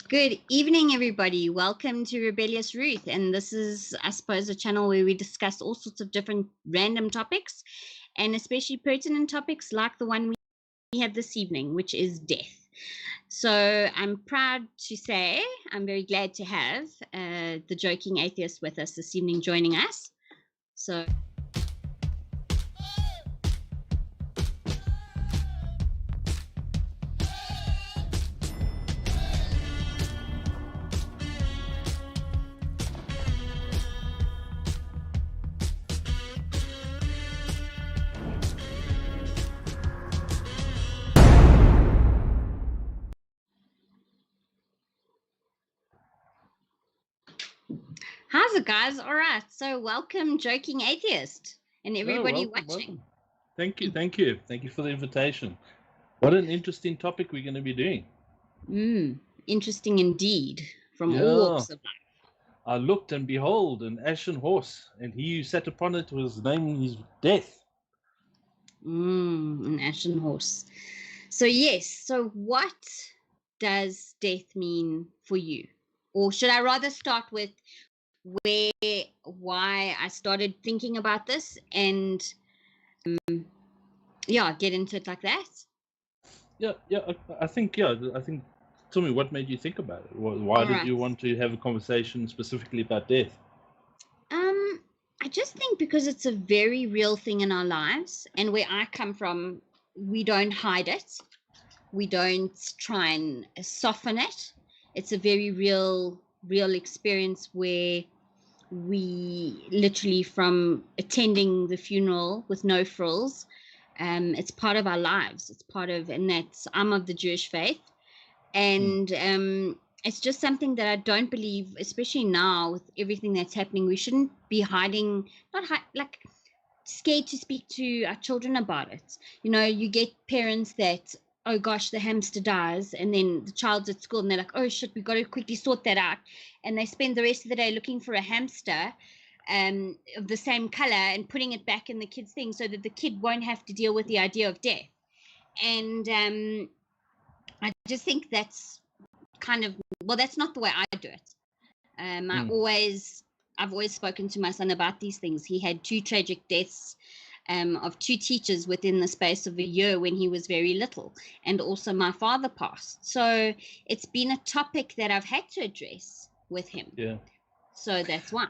Good evening, everybody. Welcome to Rebellious Ruth. And this is, I suppose, a channel where we discuss all sorts of different random topics and especially pertinent topics like the one we have this evening, which is death. So I'm proud to say I'm very glad to have the joking atheist with us this evening joining us. So how's it, guys? All right. So welcome, joking atheist, and everybody watching. Thank you. Thank you for the invitation. What an interesting topic we're going to be doing. Interesting indeed, from all walks of life. I looked, and behold, an ashen horse, and he who sat upon it was named his Death. An ashen horse. So yes, so what does death mean for you? Or should I rather start with why I started thinking about this and get into it like that? I think tell me, what made you think about it? Why did you want to have a conversation specifically about death? I just think because it's a very real thing in our lives, and where I come from, we don't hide it. We don't try and soften it. It's a very real experience where we literally, from attending the funeral with no frills, it's part of our lives. It's part of, and I'm of the Jewish faith, and it's just something that I don't believe, especially now with everything that's happening, we shouldn't be hiding, like scared to speak to our children about it. You know, you get parents that, oh gosh, the hamster dies, and then the child's at school and they're like, oh shit, we got to quickly sort that out, and they spend the rest of the day looking for a hamster of the same color and putting it back in the kid's thing so that the kid won't have to deal with the idea of death. And I just think that's kind of, well, that's not the way I do it. I've always spoken to my son about these things. He had two tragic deaths of two teachers within the space of a year when he was very little, and also my father passed. So it's been a topic that I've had to address with him. Yeah. So that's why.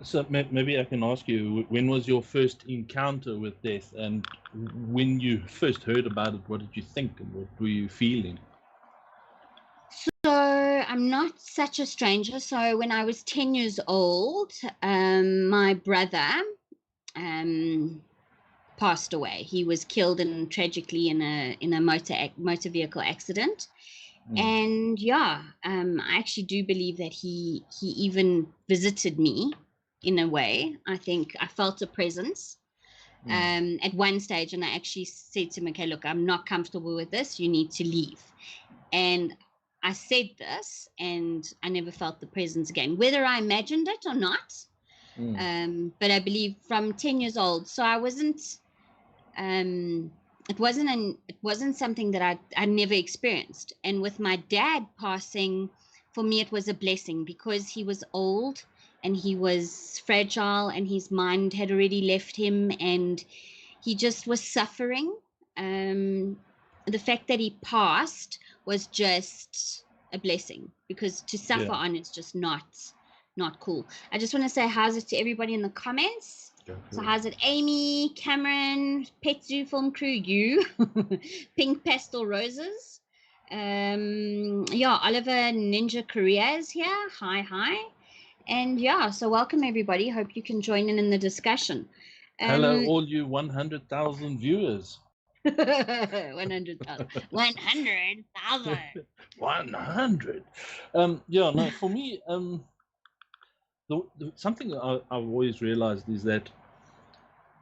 So maybe I can ask you, when was your first encounter with death, and when you first heard about it, what did you think and what were you feeling? So I'm not such a stranger. So when I was 10 years old, my brother passed away. He was killed tragically in a motor vehicle accident. And I actually do believe that he even visited me in a way. I think I felt a presence at one stage, and I actually said to him, okay, look, I'm not comfortable with this. You need to leave. And I said this, and I never felt the presence again, whether I imagined it or not. But I believe from 10 years old. So I wasn't, it wasn't something that I never experienced. And with my dad passing, for me, it was a blessing because he was old and he was fragile and his mind had already left him and he just was suffering. The fact that he passed was just a blessing, because to suffer on is just not cool. I just want to say how's it to everybody in the comments. So how's it, Amy, Cameron, Pet Zoo Film Crew, you, Pink Pastel Roses, Oliver Ninja Korea is here. Hi. And so welcome everybody. Hope you can join in the discussion. Hello, all you 100,000 viewers. 100,000. 100,000. 100. For me, something I've always realized is that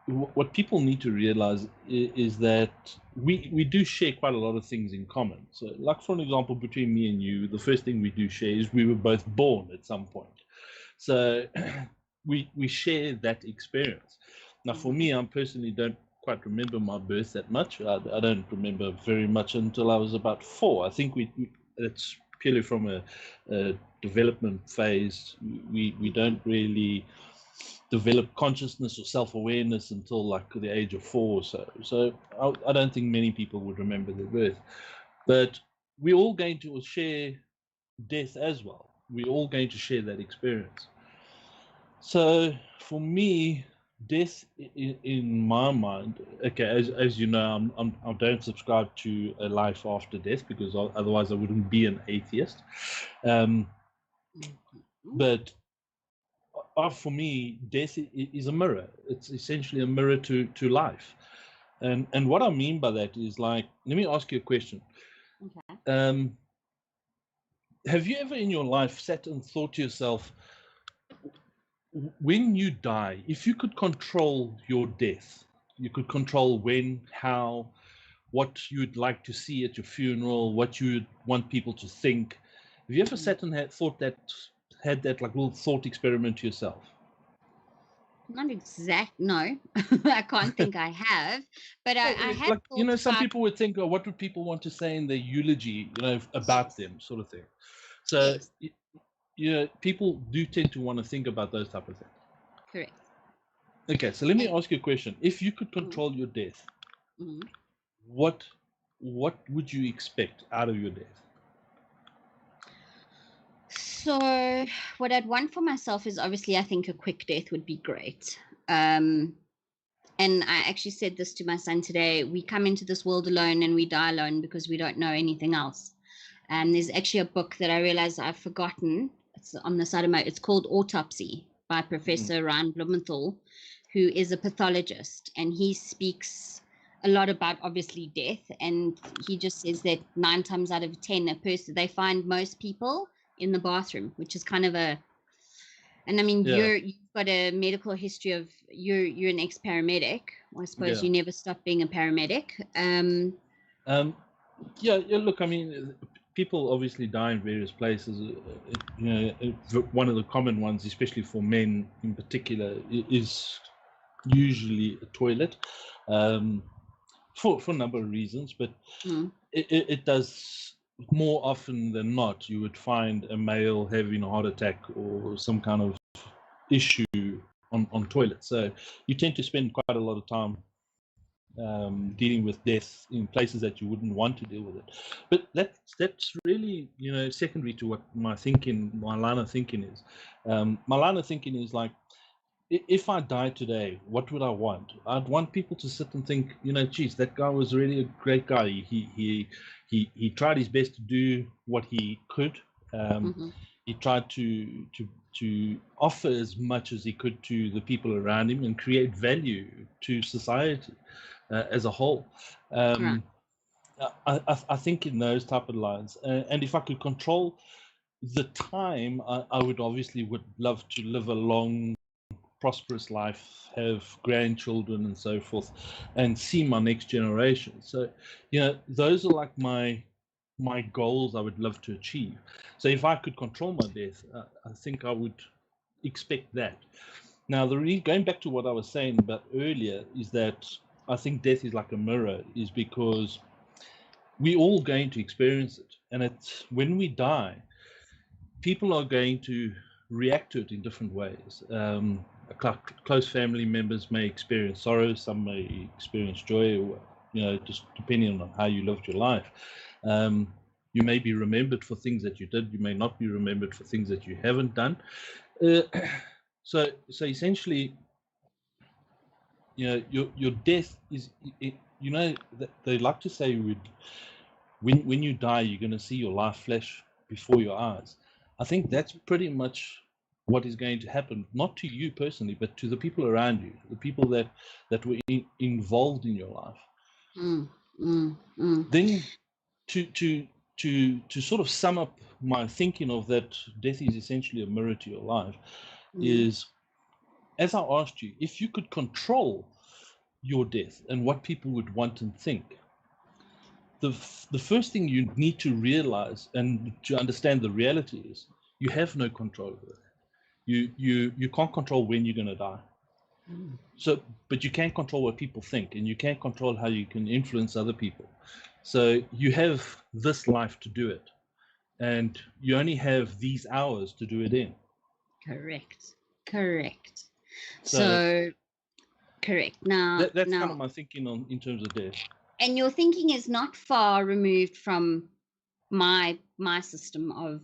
what people need to realize is that we do share quite a lot of things in common. So, like for an example, between me and you, the first thing we do share is we were both born at some point. So we share that experience. Now, for me, I personally don't quite remember my birth that much. I don't remember very much until I was about 4. I think it's purely from a development phase. We don't really develop consciousness or self-awareness until like the age of 4 or so. So I don't think many people would remember their birth. But we're all going to share death as well. We're all going to share that experience. So for me, death in my mind, okay, as you know, I don't subscribe to a life after death because otherwise I wouldn't be an atheist. But for me, death is a mirror. It's essentially a mirror to life. And what I mean by that is, like, let me ask you a question. Okay. Have you ever in your life sat and thought to yourself, when you die, if you could control your death, you could control when, how, what you'd like to see at your funeral, what you'd want people to think. Have you ever sat and had that like little thought experiment to yourself? Not exact, no. I can't think I have, but I have like, you know, some about, people would think, oh, what would people want to say in their eulogy, you know, about them, sort of thing. So, you know, people do tend to want to think about those type of things. Correct. Okay, so let me ask you a question. If you could control your death, what would you expect out of your death? So what I'd want for myself is, obviously, I think a quick death would be great. And I actually said this to my son today. We come into this world alone and we die alone because we don't know anything else. And there's actually a book that I realized I've forgotten. It's on the side of my, it's called Autopsy by Professor Ryan Blumenthal, who is a pathologist. And he speaks a lot about, obviously, death. And he just says that 9 times out of 10, a person, they find most people in the bathroom, which is kind of a, and I mean, you've got a medical history of, you're an ex-paramedic. I suppose you never stopped being a paramedic. Look, I mean, people obviously die in various places. You know, one of the common ones, especially for men in particular, is usually a toilet, for a number of reasons. But it does, more often than not, you would find a male having a heart attack or some kind of issue on toilets. So you tend to spend quite a lot of time dealing with death in places that you wouldn't want to deal with it. But that's really, you know, secondary to what my line of thinking is. My line of thinking is like, if I die today, what would I want? I'd want people to sit and think, you know, geez, that guy was really a great guy. He tried his best to do what he could. He tried to offer as much as he could to the people around him and create value to society as a whole. I think in those type of lines. And if I could control the time, I would love to live a long, prosperous life, have grandchildren and so forth, and see my next generation. So, you know, those are like my goals I would love to achieve. So if I could control my death, I think I would expect that. Now, going back to what I was saying about earlier, is that I think death is like a mirror, is because we're all going to experience it. And it's when we die, people are going to react to it in different ways. Close family members may experience sorrow, some may experience joy, or, you know, just depending on how you lived your life. You may be remembered for things that you did. You may not be remembered for things that you haven't done. So essentially, you know, your death is, you know, they like to say, when you die, you're going to see your life flash before your eyes. I think that's pretty much what is going to happen, not to you personally, but to the people around you, the people that were involved in your life. Then to sort of sum up my thinking of that death is essentially a mirror to your life, is, as I asked you, if you could control your death and what people would want and think, the first thing you need to realize and to understand the reality is you have no control over that. You can't control when you're going to die. So, but you can control what people think, and you can't control how you can influence other people. So you have this life to do it. and you only have these hours to do it in. Correct. So Correct. Now, that's kind of my thinking in terms of death. And your thinking is not far removed from my system of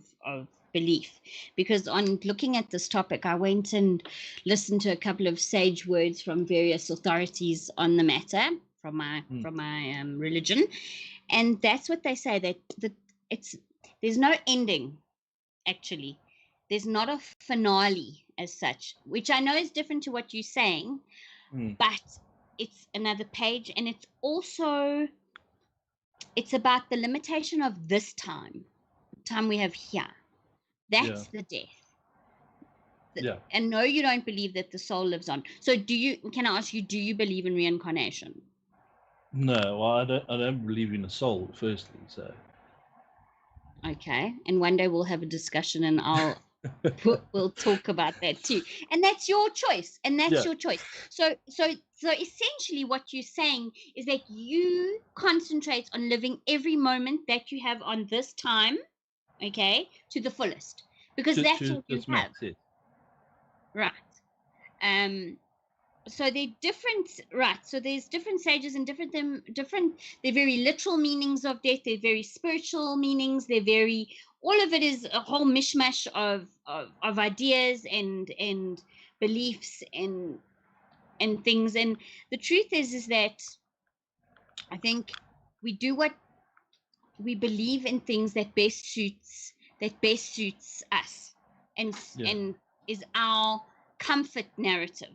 belief, because on looking at this topic, I went and listened to a couple of sage words from various authorities on the matter from my religion, and that's what they say, that there's no ending. Actually, there's not a finale as such, which I know is different to what you're saying, but it's another page, and it's also, it's about the limitation of this time we have here. That's the death. And no, you don't believe that the soul lives on. So can I ask you, do you believe in reincarnation? No, well, I don't believe in a soul, firstly, so. Okay, and one day we'll have a discussion, and we'll talk about that too. And that's your choice. Your choice. So essentially what you're saying is that you concentrate on living every moment that you have on this time, okay, to the fullest, because that's all you have. Right. So they're different, right? So there's different sages and different. They're very literal meanings of death. They're very spiritual meanings. All of it is a whole mishmash of ideas and beliefs and things. And the truth is that I think we do what we believe in, things that best suits us, and is our comfort narrative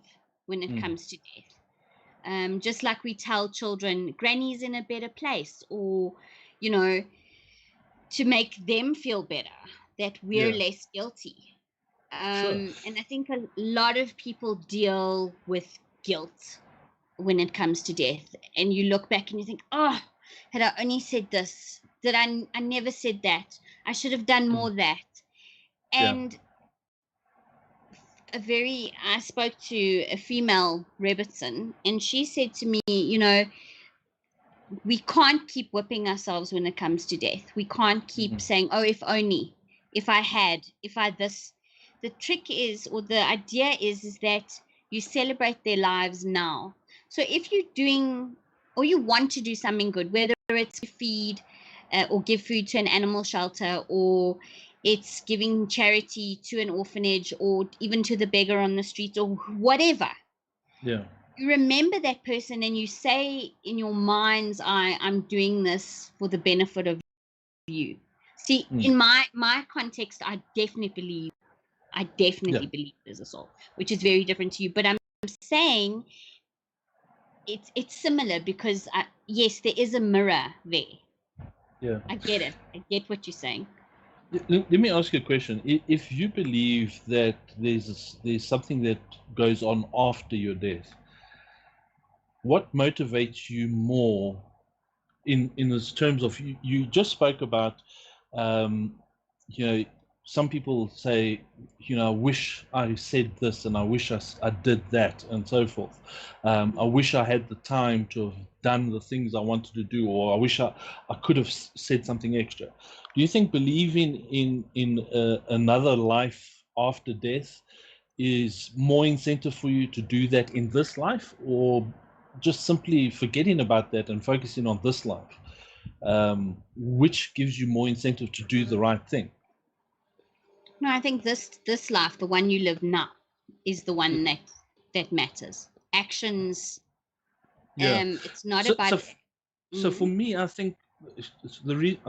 when it comes to death. Just like we tell children, granny's in a better place, or, to make them feel better, that we're less guilty. And I think a lot of people deal with guilt when it comes to death. And you look back and you think, oh, had I only said this, that I never said that, I should have done more of that. And I spoke to a female Rebbitzin, and she said to me, we can't keep whipping ourselves when it comes to death. We can't keep saying, oh, if only, if I this. The trick is, or the idea is that you celebrate their lives now. So if you're doing, or you want to do something good, whether it's to feed or give food to an animal shelter, or it's giving charity to an orphanage, or even to the beggar on the street, or whatever. Yeah. You remember that person and you say in your mind's eye, I'm doing this for the benefit of you. See, in my context, I definitely believe there's a soul, which is very different to you. But I'm saying it's similar, because yes, there is a mirror there. Yeah. I get it. I get what you're saying. Let me ask you a question. If you believe that there's something that goes on after your death, what motivates you more in this terms of, you just spoke about, some people say, I wish I said this, and I wish I did that, and so forth. I wish I had the time to have done the things I wanted to do, or I wish I could have said something extra. Do you think believing in another life after death is more incentive for you to do that in this life, or just simply forgetting about that and focusing on this life? Which gives you more incentive to do the right thing? No, I think this life, the one you live now, is the one that matters. Actions. It's not about. So for me, I think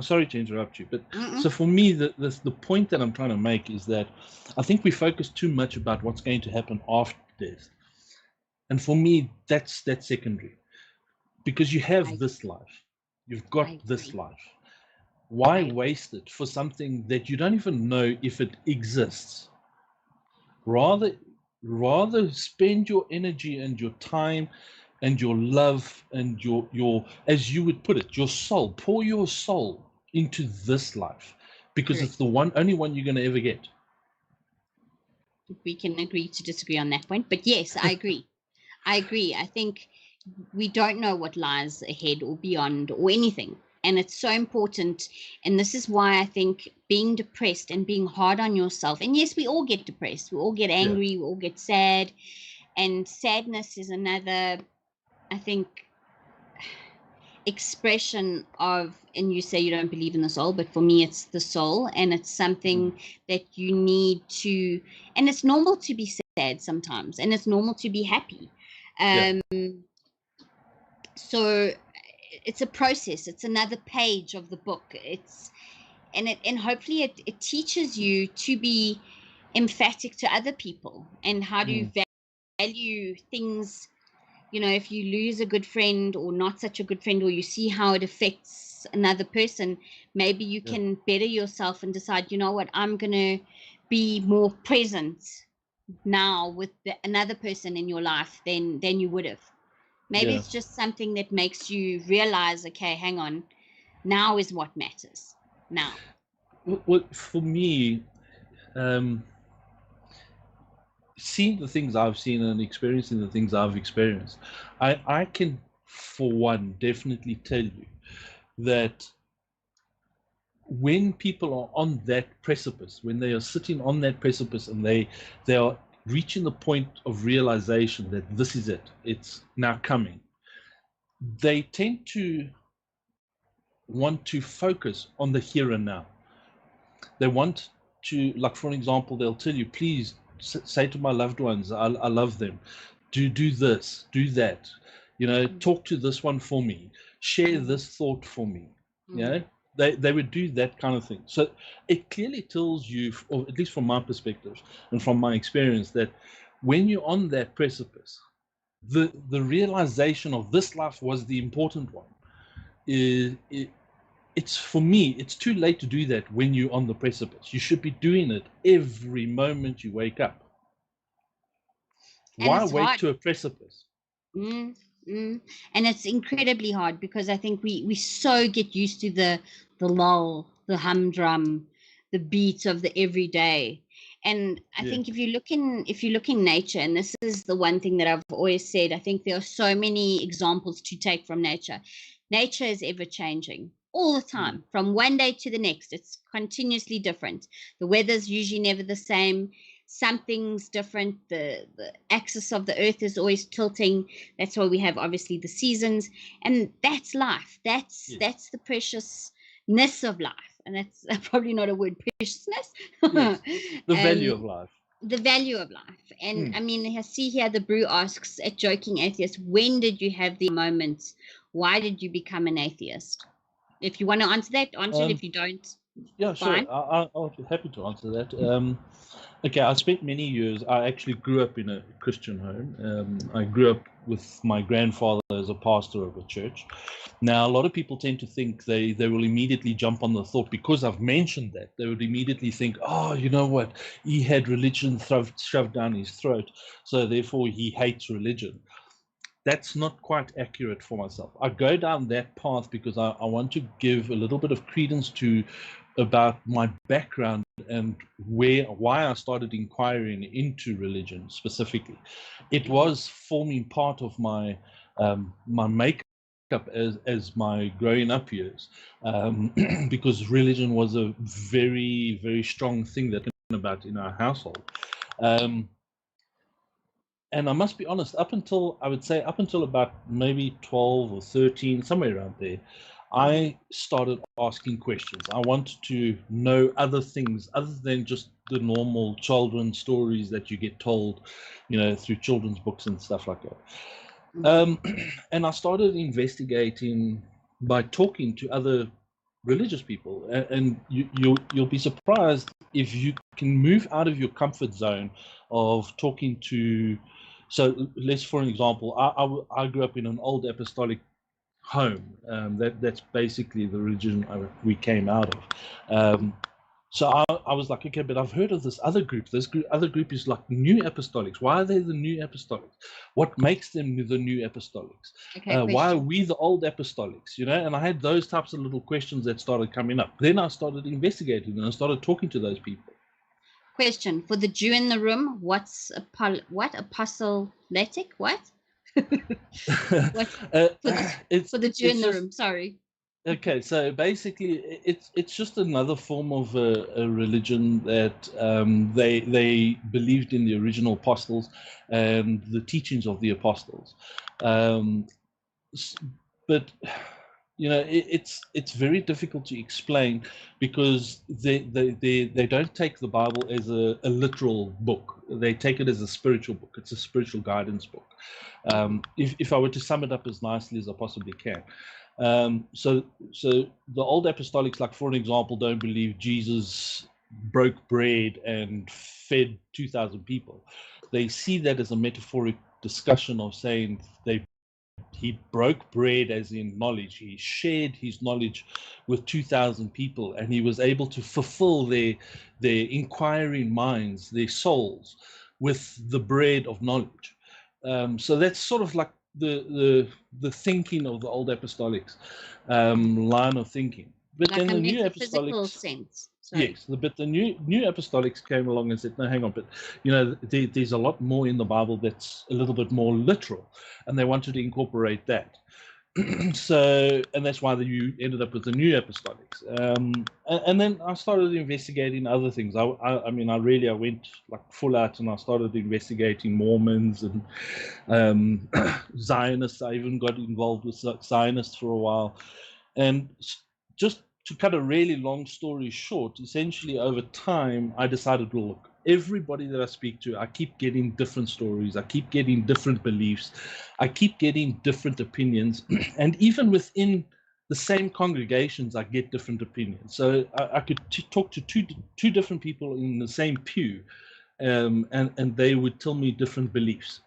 sorry to interrupt you, but so for me, the point that I'm trying to make is that I think we focus too much about what's going to happen after death, and for me, that's secondary, because you have this life, you've got this life. Why waste it for something that you don't even know if it exists? Rather spend your energy and your time and your love and your, as you would put it, your soul. Pour your soul into this life, because it's the only one you're going to ever get. We can agree to disagree on that point, but yes, I agree. I think we don't know what lies ahead or beyond or anything. And it's so important. And this is why I think being depressed and being hard on yourself, and yes, we all get depressed, we all get angry, we all get sad. And sadness is another, I think, expression of, and you say you don't believe in the soul, but for me it's the soul, and it's something that you need to, and it's normal to be sad sometimes, and it's normal to be happy. So it's a process, it's another page of the book. And hopefully it teaches you to be emphatic to other people, and how to value things. If you lose a good friend or not such a good friend, or you see how it affects another person, maybe you can better yourself and decide, you know what, I'm going to be more present now with another person in your life than you would have. Maybe it's just something that makes you realize, okay, hang on, now is what matters. Now. Well, for me, seeing the things I've seen and experiencing the things I've experienced, I can, for one, definitely tell you that when people are on that precipice, when they are sitting on that precipice and they are reaching the point of realization that this is it, it's now coming, they tend to want to focus on the here and now. They want to, like, for example, they'll tell you, please say to my loved ones, I love them, do this, do that, talk to this one for me, share this thought for me. They would do that kind of thing. So it clearly tells you, or at least from my perspective and from my experience, that when you're on that precipice, the realization of this life was the important one. It's, for me, it's too late to do that when you're on the precipice. You should be doing it every moment you wake up. Why wait to a precipice? And it's incredibly hard, because I think we so get used to the lull, the humdrum, the beat of the everyday. And I think if you look in nature, and this is the one thing that I've always said, I think there are so many examples to take from nature. Nature is ever changing all the time, from one day to the next. It's continuously different. The weather's usually never the same. Something's different. The axis of the earth is always tilting. That's why we have, obviously, the seasons, and that's life. That's the preciousness of life. And that's probably not a word, preciousness. The value of life. The value of life. And I mean, I see here the brew asks, at Joking Atheist, when did you have the moments? Why did you become an atheist? If you want to answer that, answer it. If you don't, fine. Sure. I'll be happy to answer that. Okay, I spent many years, I actually grew up in a Christian home. I grew up with my grandfather as a pastor of a church. Now, a lot of people tend to think they will immediately jump on the thought, because I've mentioned that, they would immediately think, oh, you know what, he had religion shoved down his throat, so therefore he hates religion. That's not quite accurate for myself. I go down that path because I want to give a little bit of credence to about my background and why I started inquiring into religion specifically. It was forming part of my my makeup as my growing up years, because religion was a very, very strong thing that about in our household. And I must be honest, up until about maybe 12 or 13, somewhere around there, I started asking questions. I wanted to know other things other than just the normal children's stories that you get told, through children's books and stuff like that. And I started investigating by talking to other religious people, and you'll be surprised if you can move out of your comfort zone of talking to. So let's, for an example, I grew up in an old apostolic home. That's basically the religion we came out of. So I was like, okay, but I've heard of this other group. Other group is like new apostolics. Why are they the new apostolics? What makes them the new apostolics? Why are we the old apostolics? And I had those types of little questions that started coming up. Then I started investigating and I started talking to those people. Question for the Jew in the room: what's apostolatic? What? For the Jew in the room. Sorry. Okay, so basically, it's just another form of a religion that they believed in the original apostles and the teachings of the apostles, um, but it's very difficult to explain because they don't take the Bible as a literal book. They take it as a spiritual book. It's a spiritual guidance book. If I were to sum it up as nicely as I possibly can. So the old apostolics, like for an example, don't believe Jesus broke bread and fed 2,000 people. They see that as a metaphoric discussion of saying he broke bread as in knowledge. He shared his knowledge with 2,000 people, and he was able to fulfill their inquiring minds, their souls, with the bread of knowledge. So that's sort of like the thinking of the old apostolics, line of thinking. But Like then a the new metaphysical apostolics, sense. Sorry. yes, but the new apostolics came along and said, no, hang on, but there's a lot more in the Bible that's a little bit more literal, and they wanted to incorporate that. So, and that's why you ended up with the new apostolics. And then I started investigating other things. I mean, I went like full out, and I started investigating Mormons and Zionists. I even got involved with Zionists for a while, and just to cut a really long story short, essentially over time, I decided, well, look, everybody that I speak to, I keep getting different stories. I keep getting different beliefs. I keep getting different opinions. And even within the same congregations, I get different opinions. So I could talk to two different people in the same pew, and they would tell me different beliefs.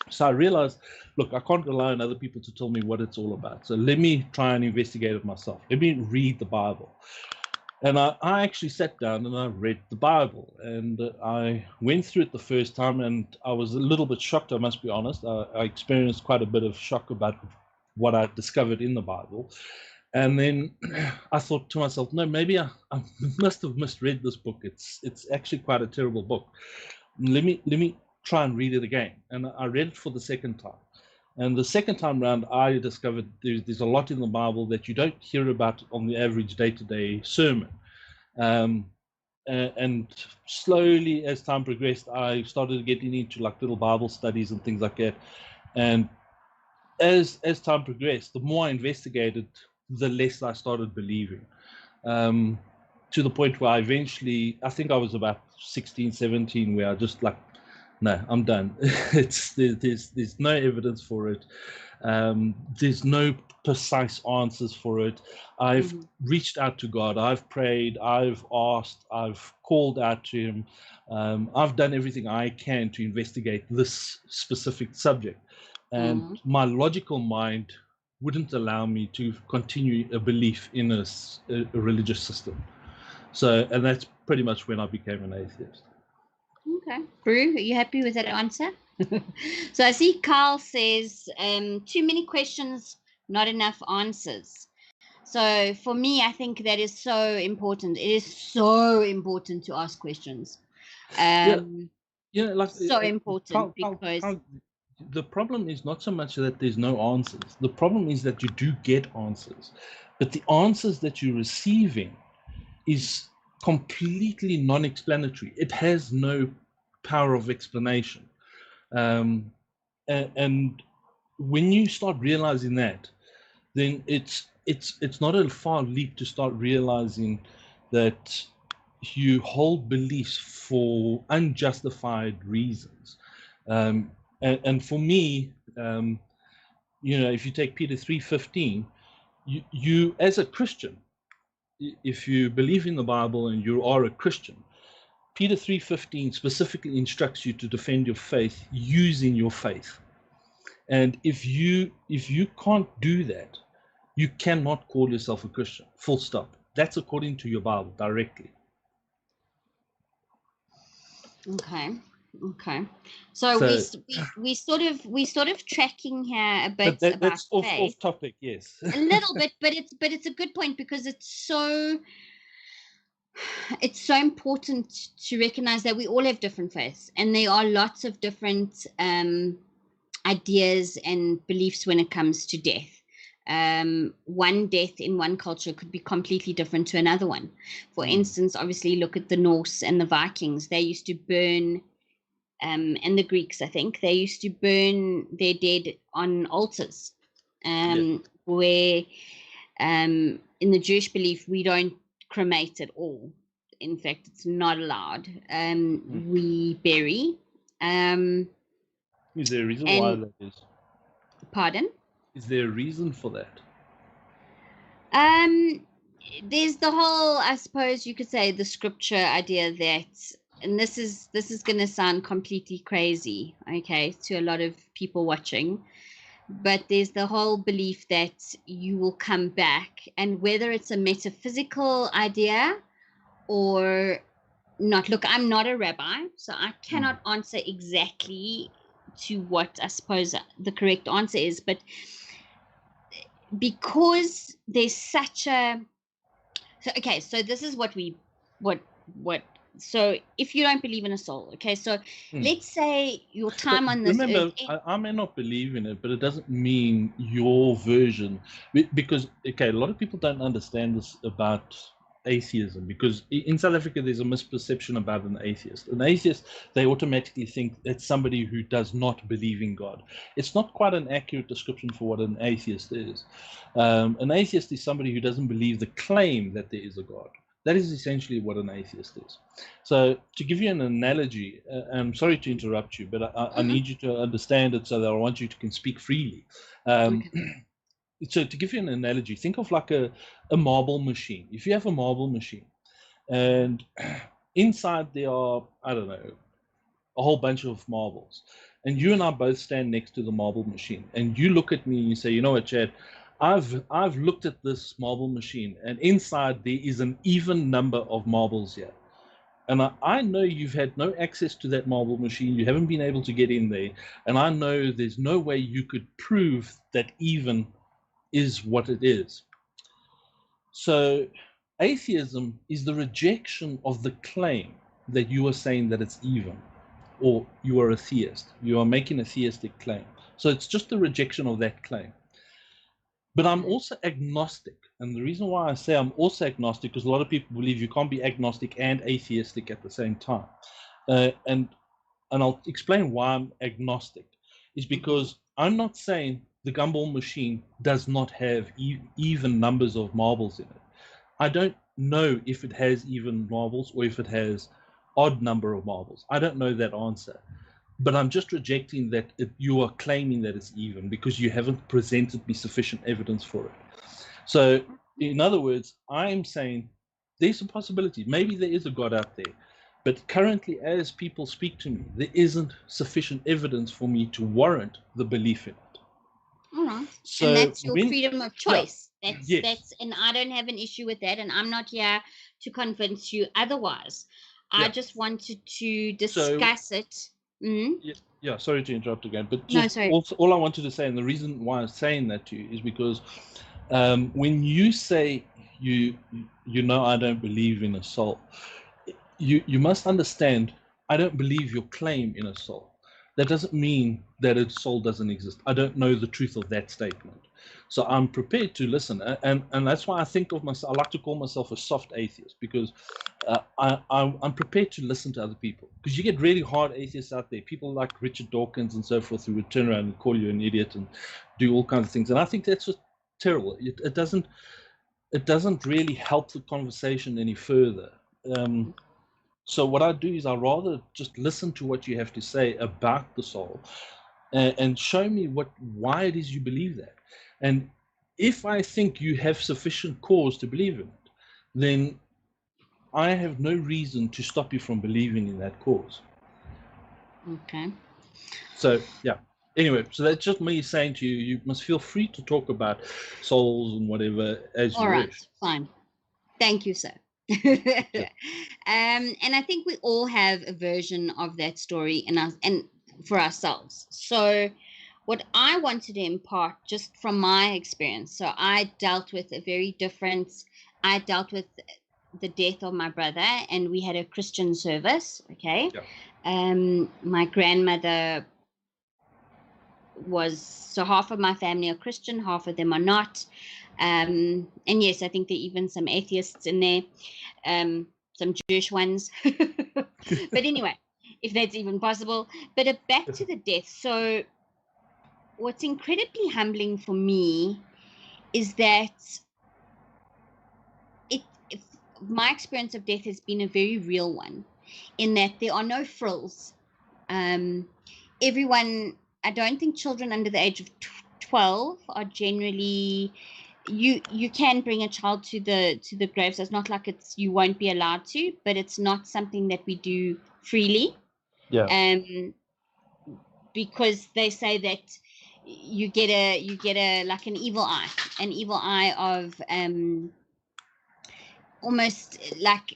So I realized, look, I can't rely on other people to tell me what it's all about. So let me try and investigate it myself. Let me read the Bible. And I actually sat down and I read the Bible. And I went through it the first time, and I was a little bit shocked, I must be honest. I experienced quite a bit of shock about what I discovered in the Bible. And then I thought to myself, no, maybe I must have misread this book. It's actually quite a terrible book. Let me try and read it again. And I read it for the second time. And the second time around, I discovered there's a lot in the Bible that you don't hear about on the average day-to-day sermon. And slowly, as time progressed, I started getting into like little Bible studies and things like that. And as time progressed, the more I investigated, the less I started believing. To the point where I think I was about 16, 17, where I just like, no, I'm done. There's no evidence for it. There's no precise answers for it. I've reached out to God. I've prayed. I've asked. I've called out to Him. I've done everything I can to investigate this specific subject. And my logical mind wouldn't allow me to continue a belief in a religious system. So, and that's pretty much when I became an atheist. Okay. Brew, are you happy with that answer? So I see Carl says, too many questions, not enough answers. So for me, I think that is so important. It is so important to ask questions. Like so important because the problem is not so much that there's no answers. The problem is that you do get answers, but the answers that you're receiving is completely non-explanatory. It has no power of explanation. And when you start realizing that, then it's not a far leap to start realizing that you hold beliefs for unjustified reasons. And for me, if you take Peter 3:15, you as a Christian, if you believe in the Bible and you are a Christian, Peter 3:15 specifically instructs you to defend your faith using your faith. And if you can't do that, you cannot call yourself a Christian. Full stop. That's according to your Bible directly. Okay. So we sort of tracking here a bit about that's faith. off topic, yes. A little bit, but it's a good point because it's so important to recognize that we all have different faiths, and there are lots of different ideas and beliefs when it comes to death. One death in one culture could be completely different to another one. For instance, obviously, look at the Norse and the Vikings. They used to burn, and the Greeks, I think, they used to burn their dead on altars, where in the Jewish belief, we don't cremate at all. In fact, it's not allowed. We bury. Is there a reason why that is? Pardon? Is there a reason for that? There's the whole, I suppose you could say, the scripture idea that, and this is going to sound completely crazy, okay, to a lot of people watching, but there's the whole belief that you will come back, and whether it's a metaphysical idea or not. Look, I'm not a rabbi, so I cannot answer exactly to what I suppose the correct answer is, but because there's such a so this is what so if you don't believe in a soul, okay, so let's say your time on this remember, earth, I may not believe in it, but it doesn't mean your version, because a lot of people don't understand this about atheism, because in South Africa there's a misperception about an atheist. An atheist, they automatically think it's somebody who does not believe in God. It's not quite an accurate description for what an atheist is. An atheist is somebody who doesn't believe the claim that there is a God. That is essentially what an atheist is. So to give you an analogy, I'm sorry to interrupt you, but I need you to understand it so that I want you to speak freely. So to give you an analogy, think of like a marble machine. If you have a marble machine and inside there are, I don't know, a whole bunch of marbles, and you and I both stand next to the marble machine, and you look at me and you say, you know what, Chad, I've looked at this marble machine, and inside there is an even number of marbles here. And I know you've had no access to that marble machine. You haven't been able to get in there. And I know there's no way you could prove that even is what it is. So atheism is the rejection of the claim that you are saying that it's even, or you are a theist. You are making a theistic claim. So it's just the rejection of that claim. But I'm also agnostic. And the reason why I say I'm also agnostic, because a lot of people believe you can't be agnostic and atheistic at the same time. And I'll explain why I'm agnostic, is because I'm not saying the gumball machine does not have even numbers of marbles in it. I don't know if it has even marbles or if it has odd number of marbles. I don't know that answer. But I'm just rejecting that you are claiming that it's even because you haven't presented me sufficient evidence for it. So in other words, I'm saying there's a possibility. Maybe there is a God out there. But currently, as people speak to me, there isn't sufficient evidence for me to warrant the belief in it. All right. So and that's your freedom of choice. Yeah, that's and I don't have an issue with that, and I'm not here to convince you otherwise. I just wanted to discuss it. Yeah, sorry to interrupt again, but just all I wanted to say, and the reason why I'm saying that to you is because when you say you know I don't believe in a soul, you must understand I don't believe your claim in a soul. That doesn't mean that a soul doesn't exist. I don't know the truth of that statement. So I'm prepared to listen. And that's why I think of myself, I like to call myself a soft atheist, because I'm prepared to listen to other people. Because you get really hard atheists out there, people like Richard Dawkins and so forth, who would turn around and call you an idiot and do all kinds of things. And I think that's just terrible. It doesn't really help the conversation any further. So what I do is I rather just listen to what you have to say about the soul, and show me why it is you believe that. And if I think you have sufficient cause to believe in it, then I have no reason to stop you from believing in that cause. Okay. So yeah. Anyway, so that's just me saying to you, you must feel free to talk about souls and whatever as you wish. All right, fine. Thank you, sir. And I think we all have a version of that story in us and for ourselves. So what I wanted to impart just from my experience, so I dealt with the death of my brother, and we had a Christian service, okay? My grandmother so half of my family are Christian, half of them are not. And yes, I think there are even some atheists in there, some Jewish ones. But anyway, if that's even possible. But back to the death. So what's incredibly humbling for me is that my experience of death has been a very real one, in that there are no frills. Everyone, I don't think children under the age of 12 are generally, you can bring a child to the grave, so it's not like you won't be allowed to, but it's not something that we do freely. Because they say that you get a like an evil eye of almost like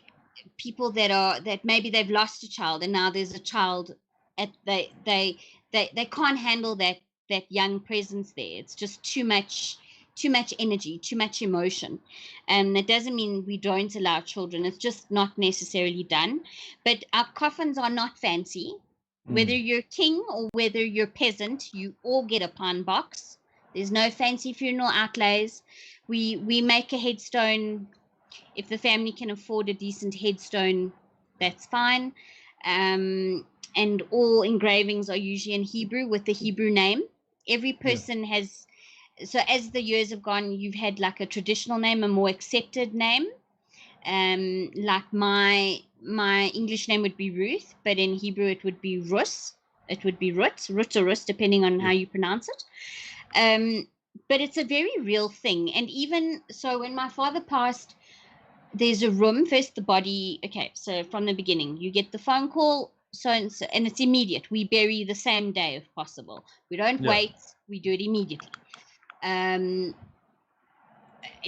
people that maybe they've lost a child, and now there's a child they can't handle that young presence there. It's just too much energy, too much emotion. And that doesn't mean we don't allow children, it's just not necessarily done. But our coffins are not fancy. Whether you're king or whether you're peasant, you all get a pine box. There's no fancy funeral outlays. We make a headstone. If the family can afford a decent headstone, that's fine. And all engravings are usually in Hebrew with the Hebrew name. Every person has, so as the years have gone, you've had like a traditional name, a more accepted name. Like my English name would be Ruth, but in Hebrew it would be Rus. It would be Ruth or Rus, depending on how you pronounce it. But it's a very real thing. And even so, when my father passed, there's a room, first the body. Okay, so from the beginning, you get the phone call, and it's immediate. We bury the same day if possible. We don't wait, we do it immediately.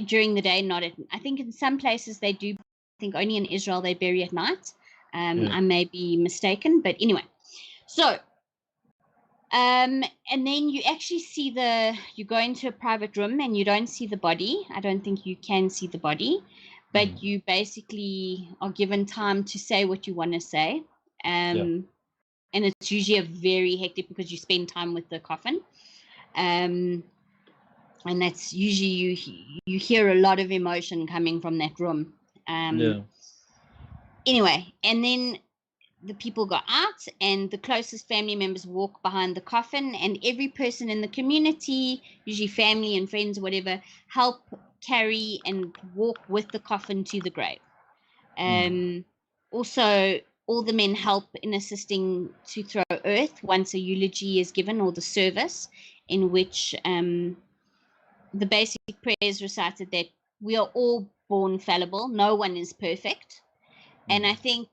During the day, not at, I think in some places they do, I think only in Israel they bury at night. I may be mistaken, but anyway. So, and then you actually see you go into a private room and you don't see the body. I don't think you can see the body, but you basically are given time to say what you want to say. And it's usually a very hectic, because you spend time with the coffin. And that's usually you hear a lot of emotion coming from that room. Anyway, and then the people go out and the closest family members walk behind the coffin, and every person in the community, usually family and friends, whatever, help carry and walk with the coffin to the grave. Also, all the men help in assisting to throw earth once a eulogy is given, or the service in which the basic prayers recited that we are all born fallible, no one is perfect. And I think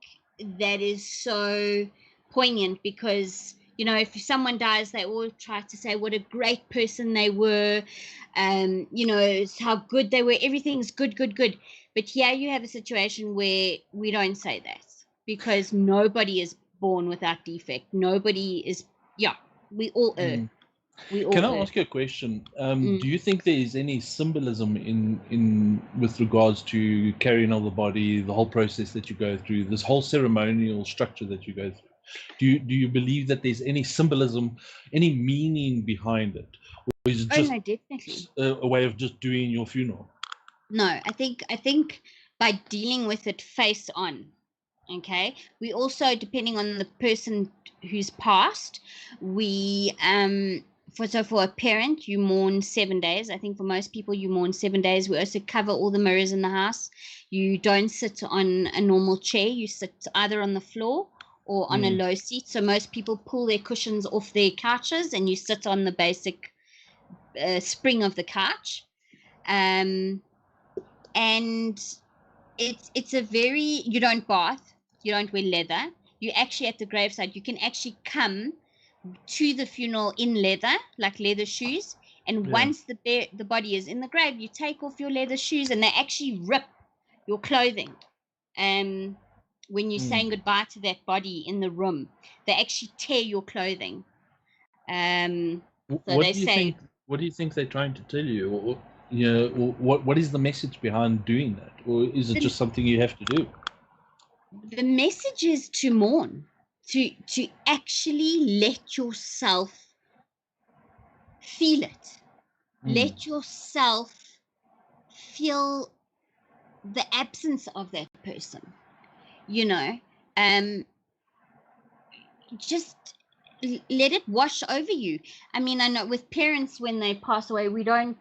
that is so poignant, because if someone dies, they all try to say what a great person they were, how good they were, everything's good. But here you have a situation where we don't say that, because nobody is born without defect. Nobody is, we all err. Can I ask you a question? Do you think there is any symbolism in with regards to carrying of the body, the whole process that you go through, this whole ceremonial structure that you go through? Do you believe that there's any symbolism, any meaning behind it, or is it just no, definitely a way of just doing your funeral? No, I think by dealing with it face on. Okay, we also, depending on the person who's passed, we for a parent, you mourn 7 days. I think for most people you mourn 7 days. We also cover all the mirrors in the house. You don't sit on a normal chair. You sit either on the floor or on a low seat. So most people pull their cushions off their couches and you sit on the basic spring of the couch. And it's a very, you don't bath, you don't wear leather. You actually, at the graveside, you can actually come to the funeral in leather, like leather shoes. And once the body is in the grave, you take off your leather shoes and they actually rip your clothing. When you're saying goodbye to that body in the room, they actually tear your clothing. So what do you think they're trying to tell you? Or, what is the message behind doing that? Or is it just something you have to do? The message is to mourn, to actually let yourself feel it. Mm. Let yourself feel the absence of that person, you know. Just let it wash over you. I mean, I know with parents, when they pass away, we don't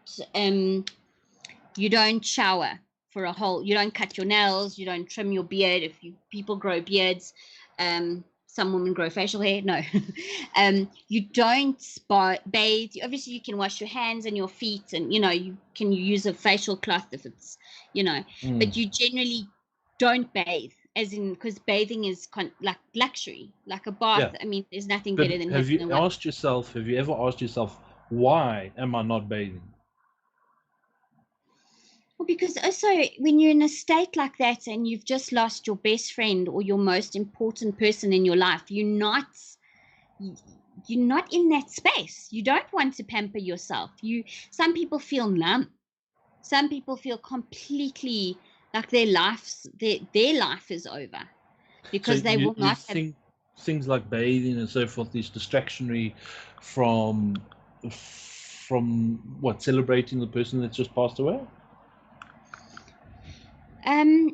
you don't shower for a whole, you don't cut your nails, you don't trim your beard. If people grow beards, some women grow facial hair, no. You don't bathe. Obviously you can wash your hands and your feet, and you can use a facial cloth if it's, but you generally don't bathe, as in, because bathing is like luxury, like a bath. Yeah. I mean, there's nothing But better than have you having a ever asked yourself, why am I not bathing? Well, because also when you're in a state like that and you've just lost your best friend or your most important person in your life, you're not in that space. You don't want to pamper yourself. Some people feel numb. Some people feel completely like their life is over, because So they will you not have. think things like bathing and so forth is distractionary from what, celebrating the person that's just passed away?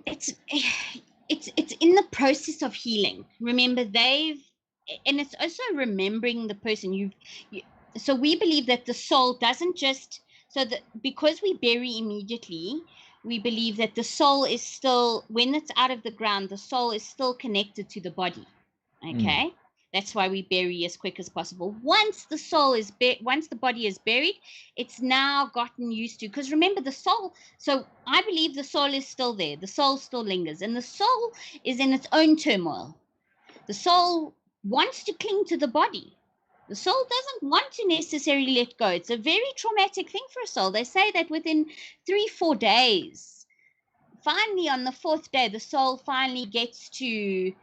It's in the process of healing. Remember, and it's also remembering the person so we believe that the soul doesn't just, because we bury immediately, we believe that the soul is still, when it's out of the ground, the soul is still connected to the body. Okay. That's why we bury as quick as possible. Once the body is buried, it's now gotten used to, because remember, the soul, so I believe the soul is still there. The soul still lingers, and the soul is in its own turmoil. The soul wants to cling to the body. The soul doesn't want to necessarily let go. It's a very traumatic thing for a soul. They say that within 3-4 days, finally on the 4th day, the soul finally gets to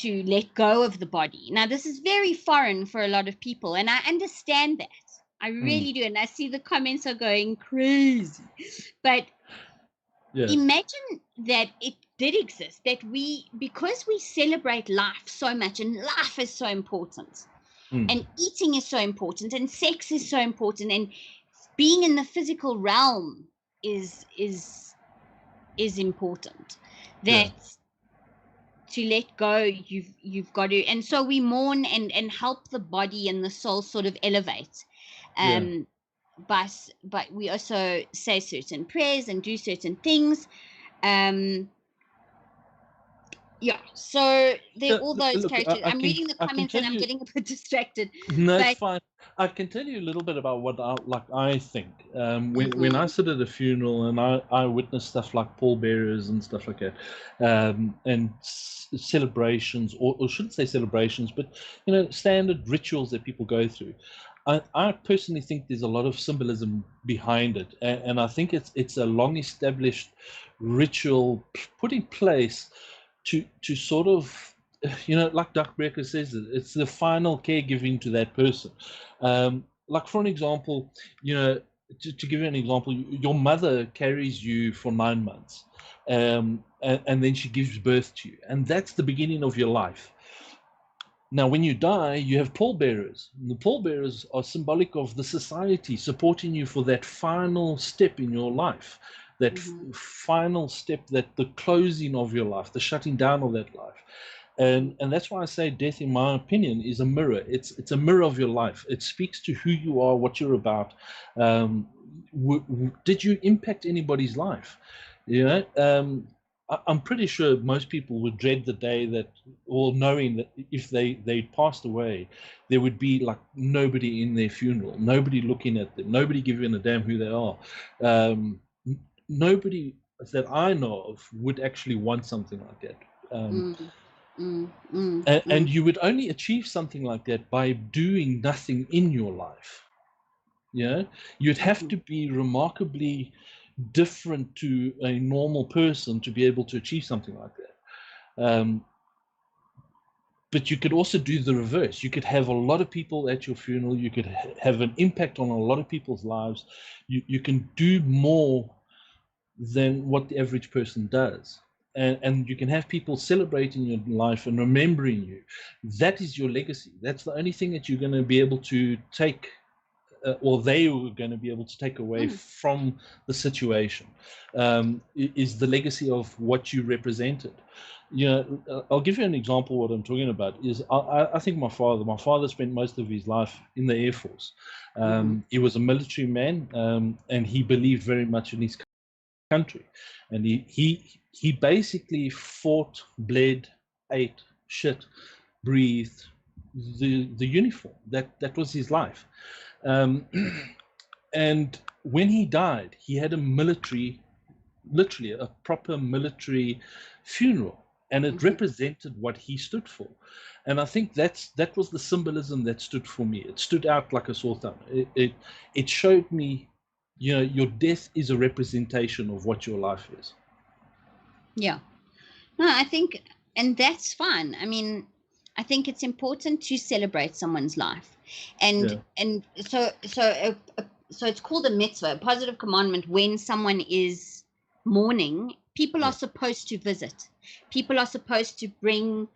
let go of the body. Now, this is very foreign for a lot of people, and I understand that. I really do. And I see the comments are going crazy. But Yes. imagine that it did exist, that because we celebrate life so much, and life is so important, and eating is so important, and sex is so important, and being in the physical realm is important, that to let go, you've got to. And so we mourn and help the body and the soul sort of elevate, but we also say certain prayers and do certain things. So there are all those Look, characters. I'm reading the I can comments tell and I'm you, getting a bit distracted. no, it's But fine. I can tell you a little bit about what I think. When I sit at a funeral and I witness stuff like pallbearers and stuff like that, and celebrations, or shouldn't say celebrations, but standard rituals that people go through. I personally think there's a lot of symbolism behind it, and I think it's a long established ritual put in place to sort of, like Doc Brecker says, it's the final caregiving to that person. Like, for an example, to give you an example, your mother carries you for 9 months, and then she gives birth to you, and that's the beginning of your life. Now, when you die, you have pallbearers. And the pallbearers are symbolic of the society supporting you for that final step in your life, that final step, that the closing of your life, the shutting down of that life. And that's why I say death, in my opinion, is a mirror. It's a mirror of your life. It speaks to who you are, what you're about. Did you impact anybody's life? I'm pretty sure most people would dread the day that, or knowing that if they passed away, there would be like nobody in their funeral, nobody looking at them, nobody giving a damn who they are. Nobody that I know of would actually want something like that. And you would only achieve something like that by doing nothing in your life. You'd have to be remarkably different to a normal person to be able to achieve something like that. But you could also do the reverse. You could have a lot of people at your funeral. You could have an impact on a lot of people's lives. You can do more than what the average person does. And you can have people celebrating your life and remembering you. That is your legacy. That's the only thing that you're going to be able to take or they were going to be able to take away from the situation, is the legacy of what you represented. I'll give you an example. What I'm talking about is I think my father spent most of his life in the Air Force. He was a military man, and he believed very much in his country, and he basically fought, bled, ate, shit, breathed the uniform. That was his life. And when he died, he had a literally a proper military funeral, and it represented what he stood for. And I think that was the symbolism that stood for me. It stood out like a sore thumb. It showed me, your death is a representation of what your life is. Yeah. No, I think, and that's fine. I mean, I think it's important to celebrate someone's life, and so it's called a mitzvah, a positive commandment. When someone is mourning, people are supposed to visit. People are supposed to bring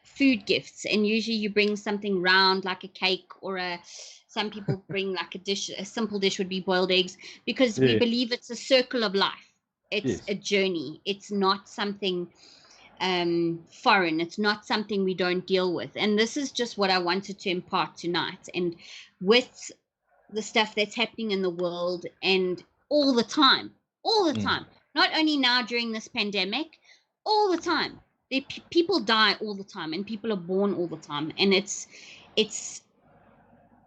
food gifts, and usually you bring something round like a cake, or some people bring like a dish. A simple dish would be boiled eggs, because we believe it's a circle of life. It's a journey. It's not something foreign. It's not something we don't deal with. And this is just what I wanted to impart tonight. And with the stuff that's happening in the world, and all the time, not only now during this pandemic, all the time, people die all the time, and people are born all the time, and it's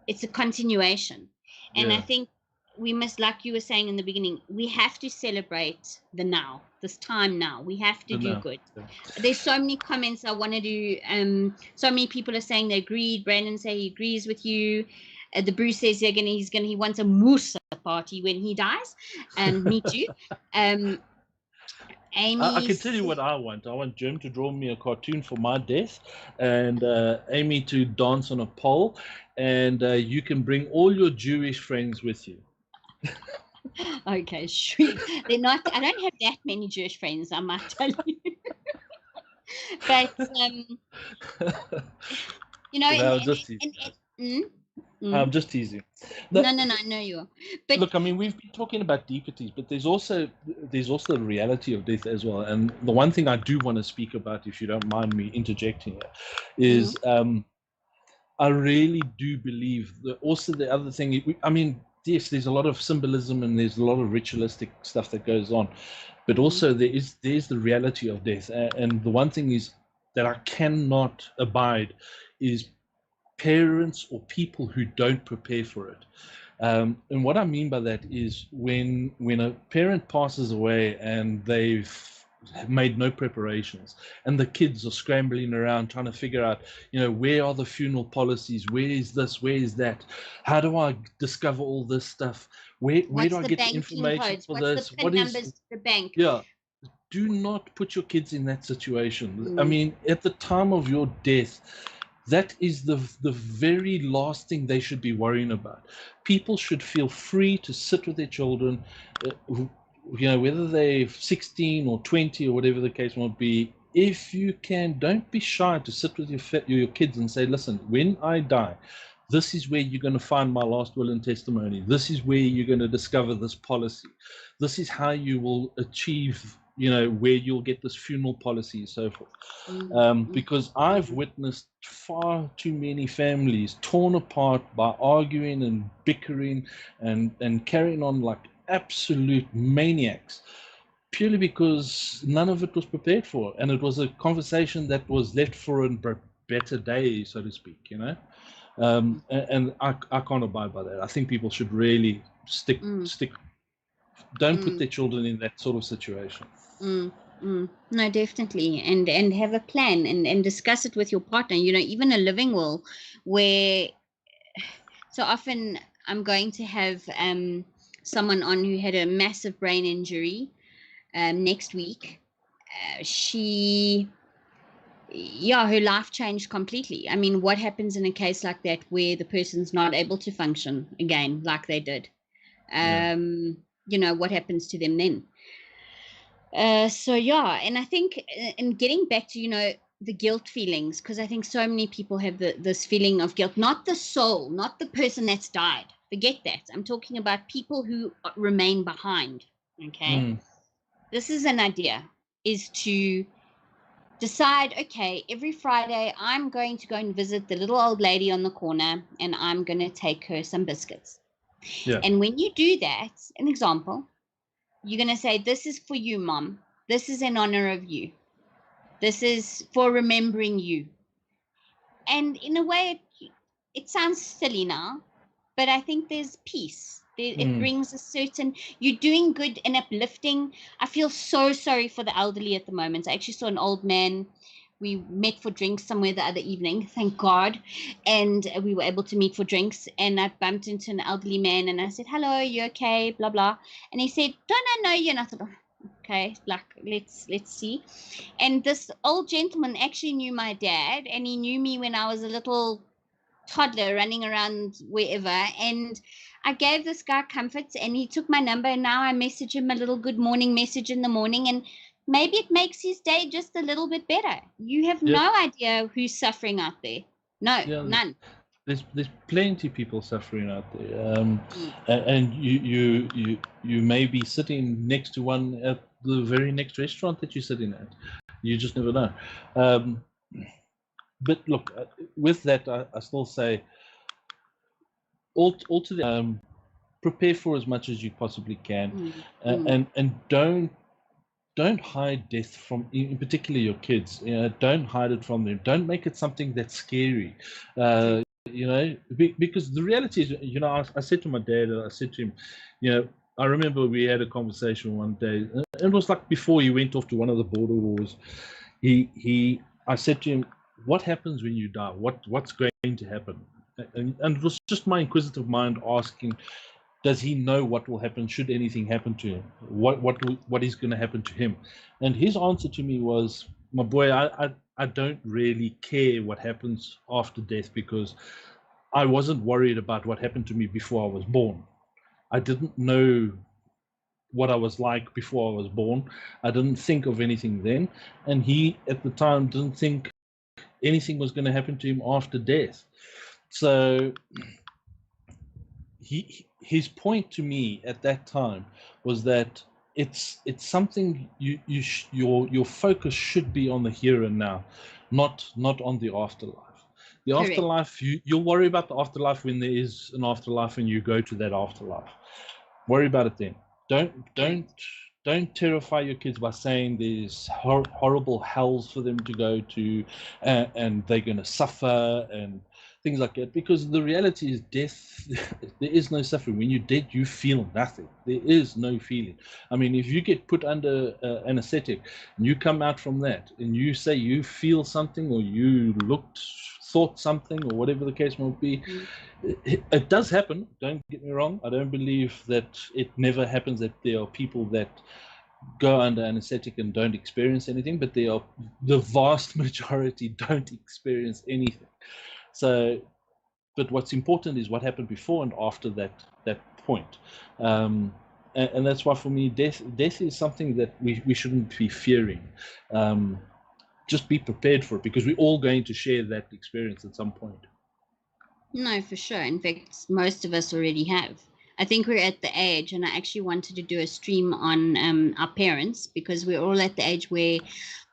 a continuation. And I think we must, like you were saying in the beginning, we have to celebrate the now, this time now. We have to do good. There's so many comments I want to do. So many people are saying they agreed. Brandon say he agrees with you. The Bruce says he wants a Musa party when he dies. And me too. Amy, I can tell you what I want. I want Jim to draw me a cartoon for my death, and Amy to dance on a pole, and you can bring all your Jewish friends with you. Okay, sure. They're not. I don't have that many Jewish friends, I might tell you. But I'm just teasing. No, I know you are. But look, I mean, we've been talking about deity, but there's also the reality of death as well. And the one thing I do want to speak about, if you don't mind me interjecting here, is I really do believe that also the other thing. I mean, yes, there's a lot of symbolism and there's a lot of ritualistic stuff that goes on, but also there's the reality of death. And the one thing is that I cannot abide is parents or people who don't prepare for it. And what I mean by that is when a parent passes away and they've made no preparations, and the kids are scrambling around trying to figure out, where are the funeral policies? Where is this? Where is that? How do I discover all this stuff? Where do I get the information for this? What is the bank? Yeah. Do not put your kids in that situation. I mean, at the time of your death, that is the very last thing they should be worrying about. People should feel free to sit with their children, whether they're 16 or 20 or whatever the case might be. If you can, don't be shy to sit with your kids and say, listen, when I die, this is where you're going to find my last will and testimony. This is where you're going to discover this policy. This is how you will achieve, where you'll get this funeral policy and so forth. Because I've witnessed far too many families torn apart by arguing and bickering and carrying on like absolute maniacs, purely because none of it was prepared for, and it was a conversation that was left for a better day, so to speak. And I can't abide by that. I think people should really stick. Don't put their children in that sort of situation. No, definitely, and have a plan and discuss it with your partner. Even a living will, where so often I'm going to have someone on who had a massive brain injury next week. Her life changed completely. I mean, what happens in a case like that where the person's not able to function again like they did? What happens to them then? And I think, and getting back to, the guilt feelings, because I think so many people have this feeling of guilt, not the soul, not the person that's died. Forget that. I'm talking about people who remain behind. Okay. This is an idea, is to decide, okay, every Friday I'm going to go and visit the little old lady on the corner and I'm going to take her some biscuits. Yeah. And when you do that, an example, you're going to say, this is for you, Mom. This is in honor of you. This is for remembering you. And in a way, it sounds silly now, but I think there's peace. It brings a certain, you're doing good and uplifting. I feel so sorry for the elderly at the moment. I actually saw an old man. We met for drinks somewhere the other evening, thank God. And we were able to meet for drinks. And I bumped into an elderly man and I said, hello, you okay? Blah, blah. And he said, don't I know you? And I thought, oh, okay, like, let's see. And this old gentleman actually knew my dad, and he knew me when I was a little toddler running around wherever. And I gave this guy comfort, and he took my number, and now I message him a little good morning message in the morning, and maybe it makes his day just a little bit better. You have no idea who's suffering out there. No, none. There's plenty of people suffering out there, and you may be sitting next to one at the very next restaurant that you're sitting at. You just never know. But look, with that, I still say, all to the prepare for as much as you possibly can, and don't hide death from, in particular, your kids. Don't hide it from them. Don't make it something that's scary. Because the reality is, I said to my dad, I said to him, I remember we had a conversation one day. It was like before he went off to one of the border wars. I said to him, what happens when you die? What's going to happen? And it was just my inquisitive mind asking, does he know what will happen should anything happen to him? What is going to happen to him? And his answer to me was, my boy, I don't really care what happens after death, because I wasn't worried about what happened to me before I was born. I didn't know what I was like before I was born. I didn't think of anything then. And he, at the time, didn't think anything was going to happen to him after death. So his point to me at that time was that it's something your focus should be on the here and now, not on the afterlife. The Correct. Afterlife, you'll worry about the afterlife when there is an afterlife and you go to that afterlife. Worry about it then. Don't terrify your kids by saying there's horrible hells for them to go to, and they're going to suffer and things like that, because the reality is death. There is no suffering. When you're dead, you feel nothing. There is no feeling. I mean, if you get put under anesthetic and you come out from that and you say you feel something, or you thought something, or whatever the case might be, it does happen. Don't get me wrong. I don't believe that it never happens, that there are people that go under anesthetic and don't experience anything, but the vast majority don't experience anything. So, but what's important is what happened before and after that point, and that's why for me, death is something that we shouldn't be fearing. Just be prepared for it, because we're all going to share that experience at some point. No, for sure. In fact, most of us already have. I think we're at the age, and I actually wanted to do a stream on our parents, because we're all at the age where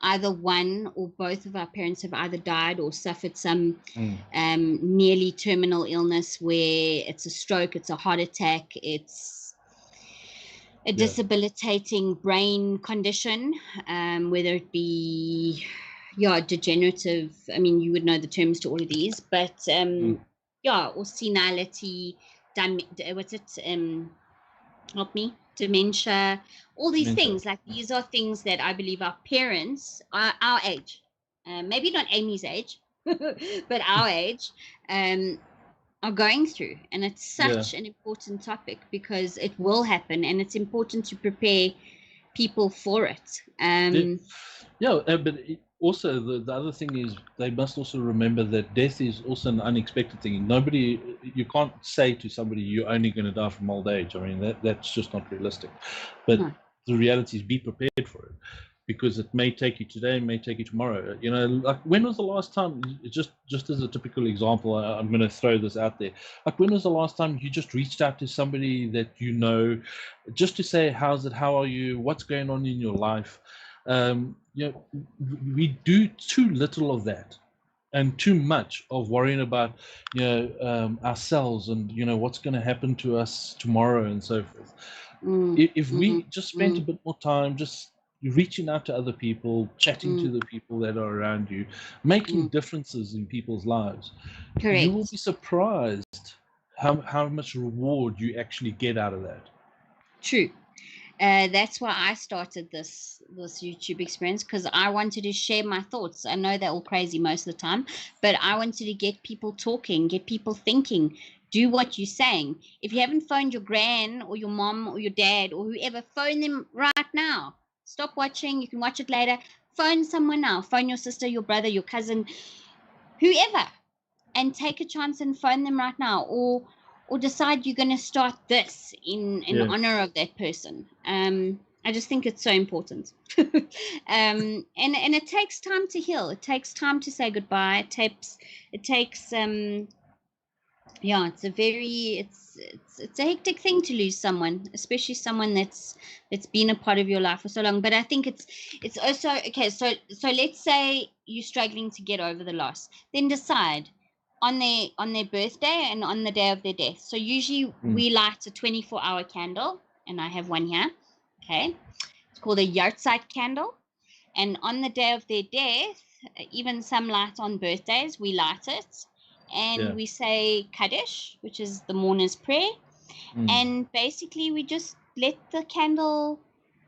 either one or both of our parents have either died or suffered some nearly terminal illness, where it's a stroke, it's a heart attack, it's a debilitating brain condition, whether it be degenerative. I mean, you would know the terms to all of these, but or senility, help me, dementia, all these things. Like, these are things that I believe our parents, our age, maybe not Amy's age, but our age, are going through. And it's such an important topic, because it will happen, and it's important to prepare people for it. But also the other thing is, they must also remember that death is also an unexpected thing. You can't say to somebody you're only going to die from old age. I mean, that's just not realistic. But the reality is, be prepared for it. because it may take you today, it may take you tomorrow. You know, like when was the last time, just as a typical example, I'm going to throw this out there. Like when was the last time you just reached out to somebody that you know, just to say, how's it, how are you, what's going on in your life? You know, we do too little of that, and too much of worrying about, you know, ourselves and, you know, what's going to happen to us tomorrow and so forth. If we just spent a bit more time just reaching out to other people, chatting to the people that are around you, making differences in people's lives, you will Correct. be surprised how much reward you actually get out of that. True. That's why I started this YouTube experience, because I wanted to share my thoughts. I know they're all crazy most of the time, but I wanted to get people talking, get people thinking, do what you're saying. If you haven't phoned your gran or your mom or your dad or whoever, phone them right now. Stop watching. You can watch it later. Phone someone now. Phone your sister, your brother, your cousin, whoever, and take a chance and phone them right now, or decide you're going to start this in honor of that person. I just think it's so important. And it takes time to heal. It takes time to say goodbye. It takes yeah, it's a hectic thing to lose someone, especially someone that's been a part of your life for so long. But I think it's also okay. So let's say you're struggling to get over the loss, then decide on their birthday and on the day of their death. So usually we light a 24-hour candle, and I have one here. Okay, it's called a yahrzeit candle, and on the day of their death, even some light on birthdays, we light it. And we say Kaddish, which is the mourner's prayer. And basically we just let the candle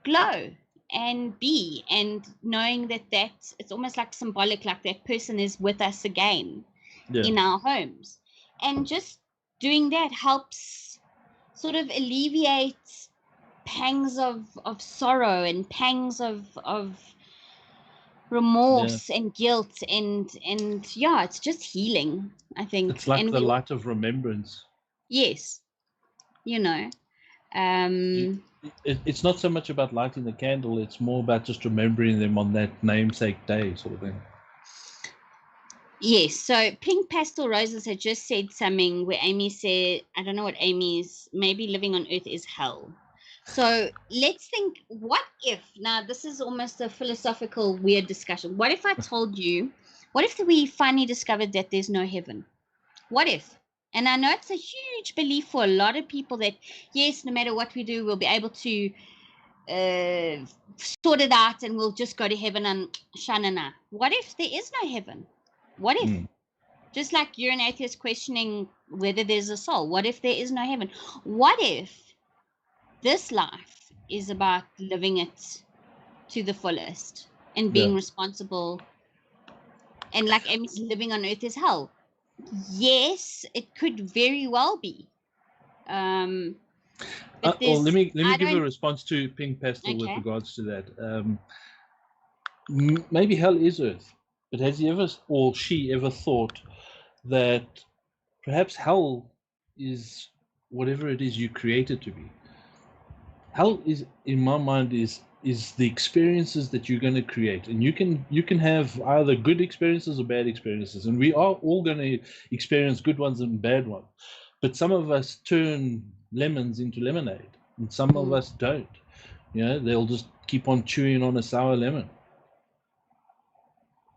glow and be, and knowing that it's almost like symbolic, like that person is with us again in our homes. And just doing that helps sort of alleviate pangs of sorrow and pangs of remorse and guilt, and yeah, it's just healing, I think. It's like and the light of remembrance. Yes, you know, it's not so much about lighting the candle, it's more about just remembering them on that namesake day, sort of thing. Yes. So Pink Pastel Roses had just said something where Amy said, I don't know what Amy's, maybe living on earth is hell. So let's think, what if, now this is almost a philosophical weird discussion. What if I told you, what if we finally discovered that there's no heaven? What if? And I know it's a huge belief for a lot of people that, yes, no matter what we do, we'll be able to sort it out and we'll just go to heaven and shanana. What if there is no heaven? What if? Just like you're an atheist questioning whether there's a soul. What if there is no heaven? What if this life is about living it to the fullest and being responsible? And like Amy's, living on earth is hell. Yes, it could very well be. But well, let me give a response to Pink Pastel with regards to that. Maybe hell is earth, but has he ever, or she ever, thought that perhaps hell is whatever it is you create it to be? Hell is, in my mind, is the experiences that you're going to create, and you can have either good experiences or bad experiences, and we are all going to experience good ones and bad ones. But some of us turn lemons into lemonade, and some of us don't. You know, they'll just keep on chewing on a sour lemon.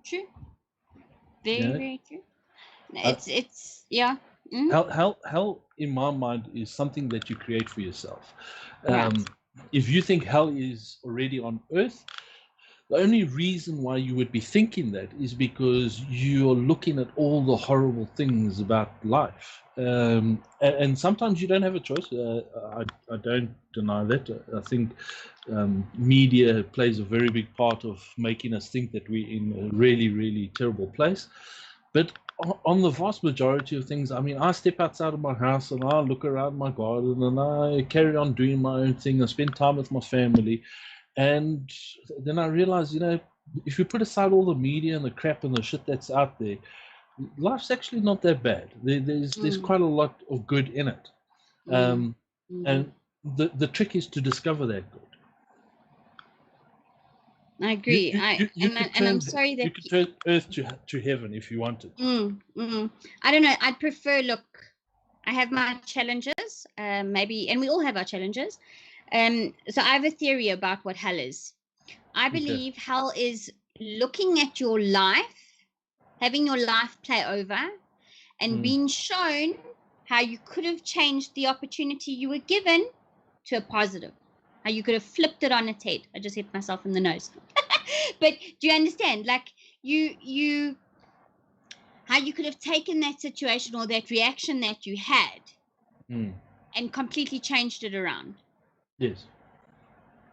True. Very true. It's yeah. Hell, in my mind, is something that you create for yourself. If you think hell is already on earth, the only reason why you would be thinking that is because you're looking at all the horrible things about life. And sometimes you don't have a choice. I don't deny that. I think media plays a very big part of making us think that we're in a really, really terrible place. But on the vast majority of things, I mean, I step outside of my house and I look around my garden and I carry on doing my own thing. I spend time with my family. And then I realize, you know, if you put aside all the media and the crap and the shit that's out there, life's actually not that bad. There's quite a lot of good in it. And the trick is to discover that good. I agree. And I'm sorry you that could turn earth to heaven if you wanted. I don't know. I'd prefer. Look, I have my challenges. Maybe, and we all have our challenges. So I have a theory about what hell is. I believe hell is looking at your life, having your life play over, and being shown how you could have changed the opportunity you were given to a positive. How you could have flipped it on its head. I just hit myself in the nose. But do you understand? Like how you could have taken that situation or that reaction that you had and completely changed it around. Yes.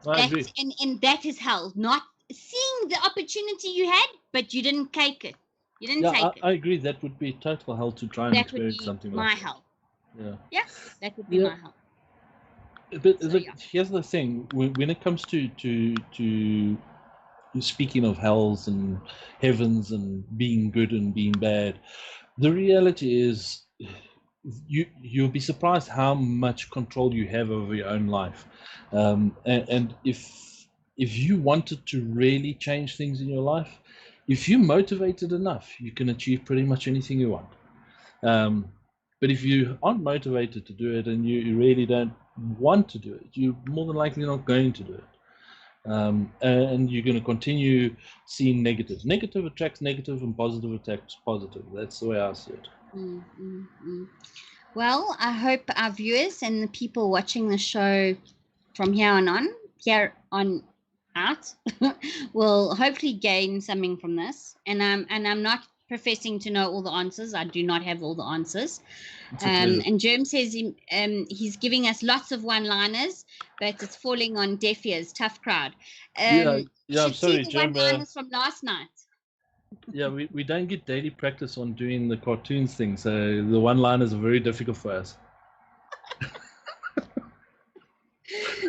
I agree. And that is hell. Not seeing the opportunity you had, but you didn't take it. You didn't take it. I agree. That would be total hell to try and experience something like that. My hell. Yeah. Yeah, that would be my hell. But here's the thing: when it comes to speaking of hells and heavens and being good and being bad, the reality is you'll be surprised how much control you have over your own life, and if you wanted to really change things in your life, if you're motivated enough, you can achieve pretty much anything you want. But if you aren't motivated to do it and you really don't want to do it, you're more than likely not going to do it. And you're going to continue seeing negative. Negative attracts negative and positive attracts positive. That's the way I see it. Well, I hope our viewers and the people watching the show from here on out will hopefully gain something from this. And I'm not professing to know all the answers. I do not have all the answers. And Germ says he's giving us lots of one-liners, but it's falling on deaf ears. Tough crowd. I'm sorry, see the one-liners from last night. Yeah, we don't get daily practice on doing the cartoons thing, so the one-liners are very difficult for us.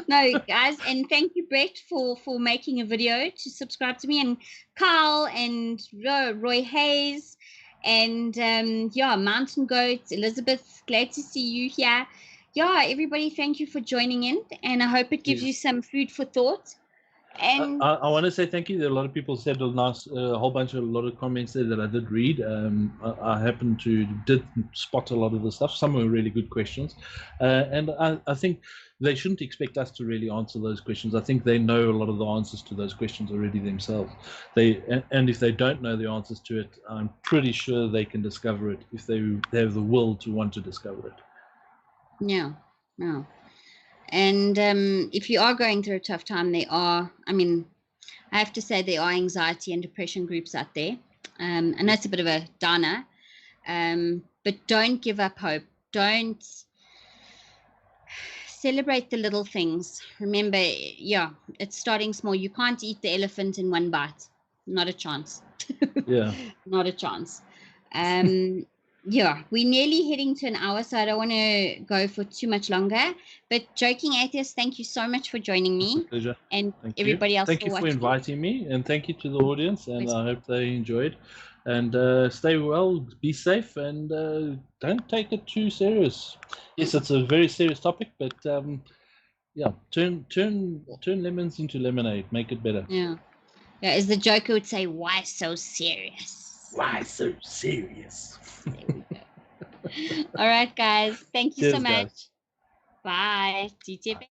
No, guys, and thank you, Brett, for making a video to subscribe to me, and Carl and Roy Hayes, and Mountain Goat, Elizabeth, glad to see you here. Yeah, everybody, thank you for joining in, and I hope it gives you some food for thought. And I want to say thank you. There are a lot of people said a lot of comments there that I did read. I did spot a lot of the stuff. Some were really good questions, and I think they shouldn't expect us to really answer those questions. I think they know a lot of the answers to those questions already themselves. And if they don't know the answers to it, I'm pretty sure they can discover it if they have the will to want to discover it. No. And if you are going through a tough time, I have to say there are anxiety and depression groups out there. And that's a bit of a downer. But don't give up hope. Don't celebrate the little things. Remember, it's starting small. You can't eat the elephant in one bite. Not a chance. Yeah. Not a chance. Yeah, we're nearly heading to an hour, so I don't want to go for too much longer. But Joking Atheist, thank you so much for joining me. It's a pleasure. And thank everybody you. else Thank you for inviting me, and thank you to the audience, and I hope they enjoyed. And stay well, be safe, and don't take it too serious. Yes, it's a very serious topic, but turn lemons into lemonade, make it better. Yeah, as the Joker would say, why so serious? Why so serious? There we go. All right, guys. Thank you so much. Guys. Bye.